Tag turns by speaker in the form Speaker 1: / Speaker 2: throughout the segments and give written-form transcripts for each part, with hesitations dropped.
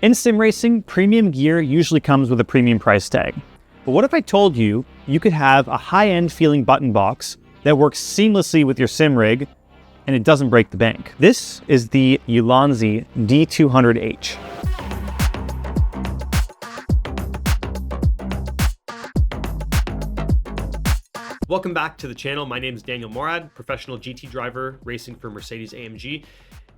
Speaker 1: In sim racing, premium gear usually comes with a premium price tag. But what if I told you you could have a high-end feeling button box that works seamlessly with your sim rig and it doesn't break the bank? This is the Ulanzi D200H.
Speaker 2: Welcome back to the channel. My name is Daniel Morad, professional GT driver racing for Mercedes-AMG.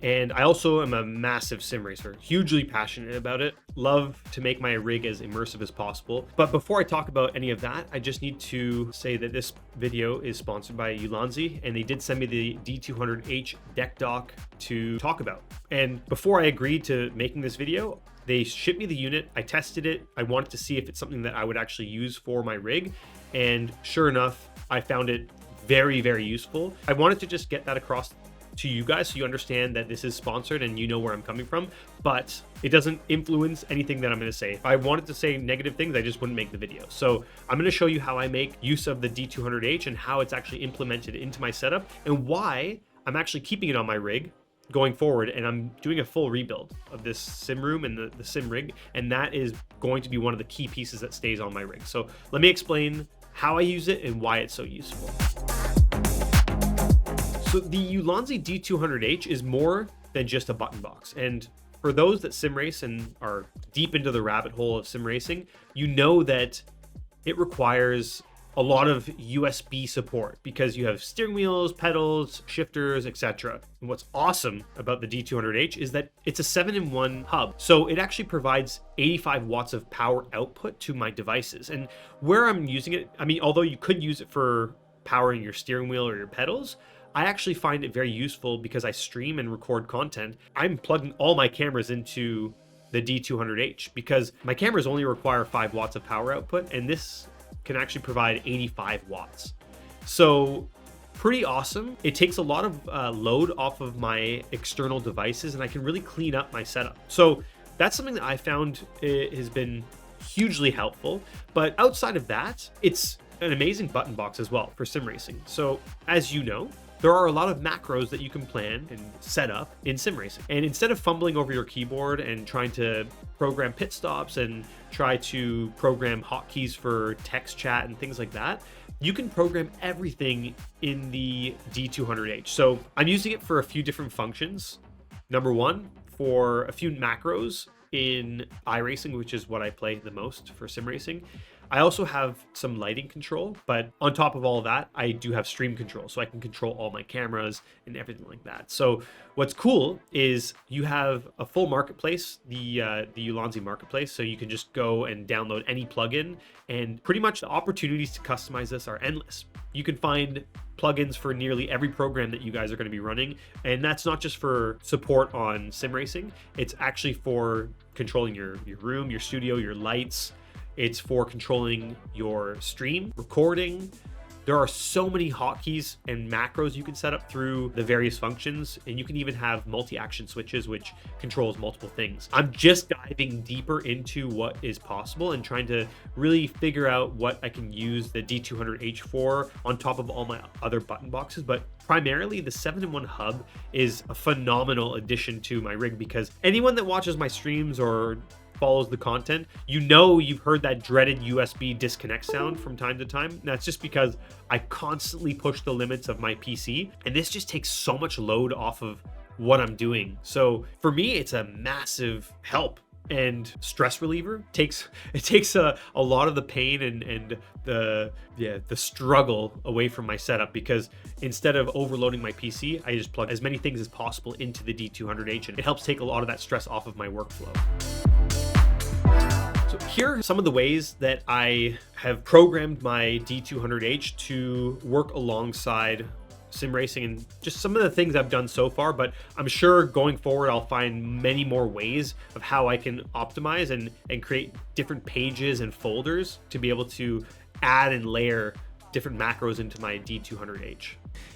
Speaker 2: And I also am a massive sim racer, hugely passionate about it. Love to make my rig as immersive as possible. But before I talk about any of that, I just need to say that this video is sponsored by Ulanzi, and they did send me the D200H deck dock to talk about. And before I agreed to making this video, they shipped me the unit, I tested it, I wanted to see if it's something that I would actually use for my rig. And sure enough, I found it very, very useful. I wanted to just get that across to you guys so you understand that this is sponsored and you know where I'm coming from, but it doesn't influence anything that I'm going to say. If I wanted to say negative things, I just wouldn't make the video. So I'm going to show you how I make use of the D200H and how it's actually implemented into my setup and why I'm actually keeping it on my rig going forward. And I'm doing a full rebuild of this sim room and the sim rig, and that is going to be one of the key pieces that stays on my rig. So let me explain how I use it and why it's so useful. So the Ulanzi D200H is more than just a button box. And for those that sim race and are deep into the rabbit hole of sim racing, you know that it requires a lot of USB support because you have steering wheels, pedals, shifters, etc. And what's awesome about the D200H is that it's a 7-in-1 hub. So it actually provides 85 watts of power output to my devices. And where I'm using it, I mean, although you could use it for powering your steering wheel or your pedals, I actually find it very useful because I stream and record content. I'm plugging all my cameras into the D200H because my cameras only require 5 watts of power output, and this can actually provide 85 watts. So pretty awesome. It takes a lot of load off of my external devices, and I can really clean up my setup. So that's something that I found has been hugely helpful. But outside of that, it's an amazing button box as well for sim racing. So as you know, there are a lot of macros that you can plan and set up in sim racing. And instead of fumbling over your keyboard and trying to program pit stops and try to program hotkeys for text chat and things like that, you can program everything in the D200H. So I'm using it for a few different functions. Number one, for a few macros in iRacing, which is what I play the most for sim racing. I also have some lighting control, but on top of all of that, I do have stream control, so I can control all my cameras and everything like that. So what's cool is you have a full marketplace, the Ulanzi marketplace, so you can just go and download any plugin, and pretty much the opportunities to customize this are endless. You can find plugins for nearly every program that you guys are going to be running, and that's not just for support on sim racing. It's actually for controlling your room, your studio, your lights. It's for controlling your stream, recording. There are so many hotkeys and macros you can set up through the various functions, and you can even have multi-action switches, which controls multiple things. I'm just diving deeper into what is possible and trying to really figure out what I can use the D200H for on top of all my other button boxes. But primarily, the 7-in-1 hub is a phenomenal addition to my rig because anyone that watches my streams or follows the content, you know you've heard that dreaded USB disconnect sound from time to time. And that's just because I constantly push the limits of my PC, and this just takes so much load off of what I'm doing. So for me, it's a massive help and stress reliever. It takes a lot of the pain and the struggle away from my setup, because instead of overloading my PC, I just plug as many things as possible into the D200H, and it helps take a lot of that stress off of my workflow. So here are some of the ways that I have programmed my D200H to work alongside sim racing, and just some of the things I've done so far, but I'm sure going forward I'll find many more ways of how I can optimize and create different pages and folders to be able to add and layer different macros into my D200H.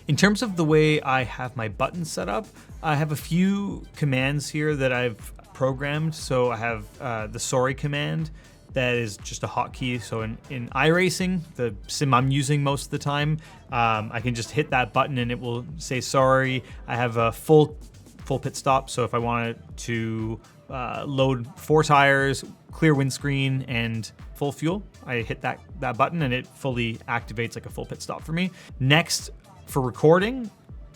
Speaker 1: In terms of the way I have my buttons set up, I have a few commands here that I've programmed. So I have the sorry command that is just a hotkey. So in iRacing, the sim I'm using most of the time, I can just hit that button and it will say sorry. I have a full pit stop. So if I wanted to load 4 tires, clear windscreen, and full fuel. I hit that button and it fully activates like a full pit stop for me. Next, for recording,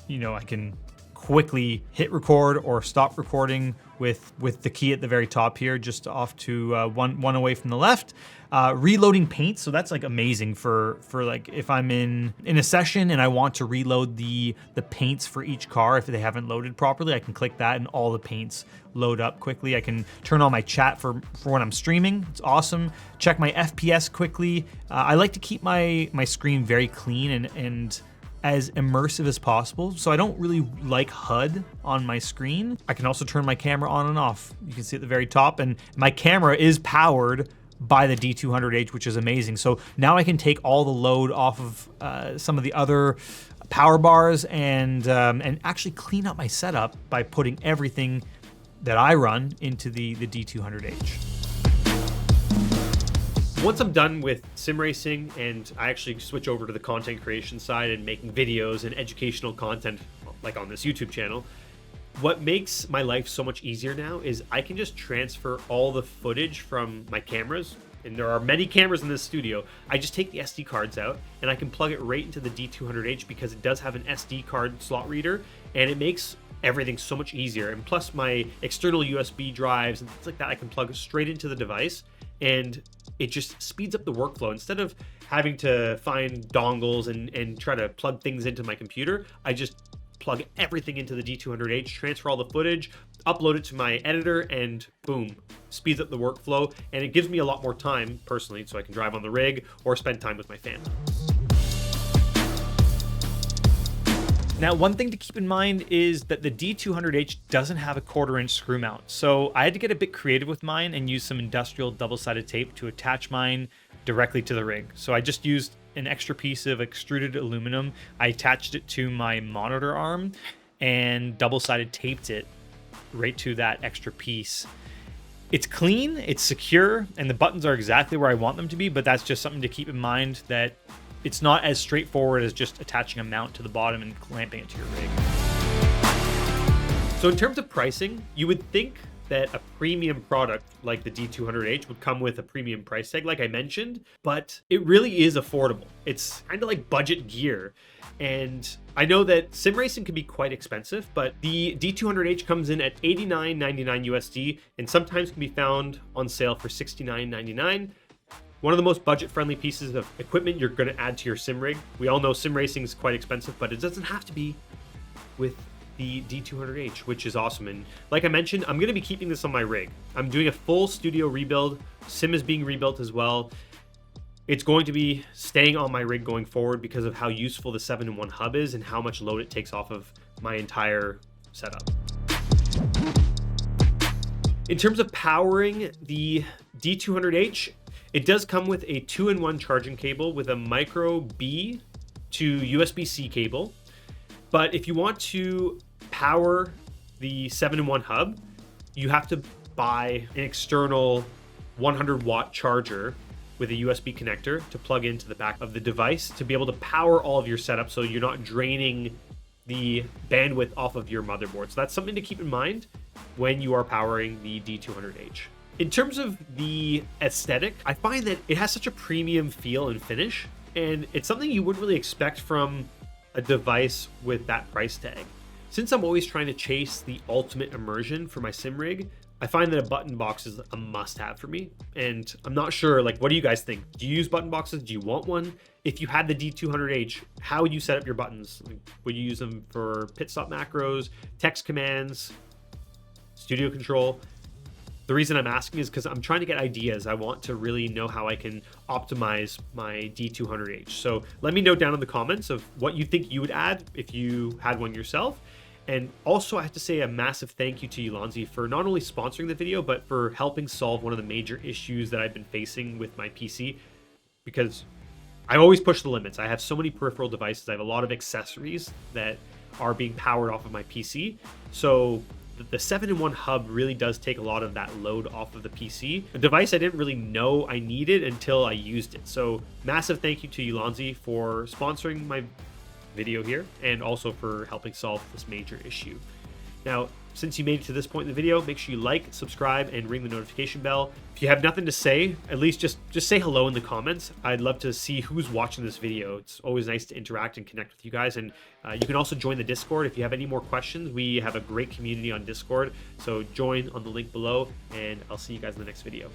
Speaker 1: I can quickly hit record or stop recording with the key at the very top here, just off to one away from the left. Reloading paint, so that's like amazing for like if I'm in a session and I want to reload the paints for each car if they haven't loaded properly. I can click that and all the paints load up quickly. I can turn on my chat for when I'm streaming. It's awesome. Check my FPS quickly. I like to keep my screen very clean and as immersive as possible, so I don't really like HUD on my screen. I can also turn my camera on and off. You can see at the very top, and my camera is powered by the D200H, which is amazing. So now I can take all the load off of some of the other power bars and actually clean up my setup by putting everything that I run into the D200H.
Speaker 2: Once I'm done with sim racing and I actually switch over to the content creation side and making videos and educational content like on this YouTube channel, what makes my life so much easier now is I can just transfer all the footage from my cameras, and there are many cameras in this studio. I just take the SD cards out and I can plug it right into the D200H because it does have an SD card slot reader, and it makes everything so much easier. And plus my external USB drives and things like that, I can plug straight into the device, and it just speeds up the workflow. Instead of having to find dongles and try to plug things into my computer, I just plug everything into the D200H, transfer all the footage, upload it to my editor, and boom, speeds up the workflow. And it gives me a lot more time personally, so I can drive on the rig or spend time with my family.
Speaker 1: Now, one thing to keep in mind is that the D200H doesn't have a 1/4-inch screw mount. So I had to get a bit creative with mine and use some industrial double-sided tape to attach mine directly to the rig. So I just used an extra piece of extruded aluminum. I attached it to my monitor arm and double-sided taped it right to that extra piece. It's clean, it's secure, and the buttons are exactly where I want them to be, but that's just something to keep in mind, that it's not as straightforward as just attaching a mount to the bottom and clamping it to your rig.
Speaker 2: So in terms of pricing, you would think that a premium product like the D200H would come with a premium price tag, like I mentioned, but it really is affordable. It's kind of like budget gear. And I know that sim racing can be quite expensive, but the D200H comes in at $89.99 USD and sometimes can be found on sale for $69.99. One of the most budget-friendly pieces of equipment you're going to add to your sim rig. We all know sim racing is quite expensive, but it doesn't have to be with the D200H, which is awesome. And like I mentioned, I'm going to be keeping this on my rig. I'm doing a full studio rebuild. Sim is being rebuilt as well. It's going to be staying on my rig going forward because of how useful the 7-in-1 hub is and how much load it takes off of my entire setup. In terms of powering the D200H, it does come with a 2-in-1 charging cable with a micro B to USB-C cable. But if you want to power the 7-in-1 hub, you have to buy an external 100-watt charger with a USB connector to plug into the back of the device to be able to power all of your setup so you're not draining the bandwidth off of your motherboard. So that's something to keep in mind when you are powering the D200H. In terms of the aesthetic, I find that it has such a premium feel and finish, and it's something you wouldn't really expect from a device with that price tag. Since I'm always trying to chase the ultimate immersion for my sim rig, I find that a button box is a must-have for me. And I'm not sure, like, what do you guys think? Do you use button boxes? Do you want one? If you had the D200H, how would you set up your buttons? Like, would you use them for pit stop macros, text commands, studio control? The reason I'm asking is because I'm trying to get ideas. I want to really know how I can optimize my D200H. So let me know down in the comments of what you think you would add if you had one yourself. And also I have to say a massive thank you to Ulanzi for not only sponsoring the video, but for helping solve one of the major issues that I've been facing with my PC, because I always push the limits. I have so many peripheral devices. I have a lot of accessories that are being powered off of my PC. So the 7-in-1 hub really does take a lot of that load off of the PC, a device I didn't really know I needed until I used it. So massive thank you to Ulanzi for sponsoring my video here and also for helping solve this major issue. Now, since you made it to this point in the video, make sure you like, subscribe, and ring the notification bell. If you have nothing to say, at least just say hello in the comments. I'd love to see who's watching this video. It's always nice to interact and connect with you guys. And you can also join the Discord if you have any more questions. We have a great community on Discord, so join on the link below, and I'll see you guys in the next video.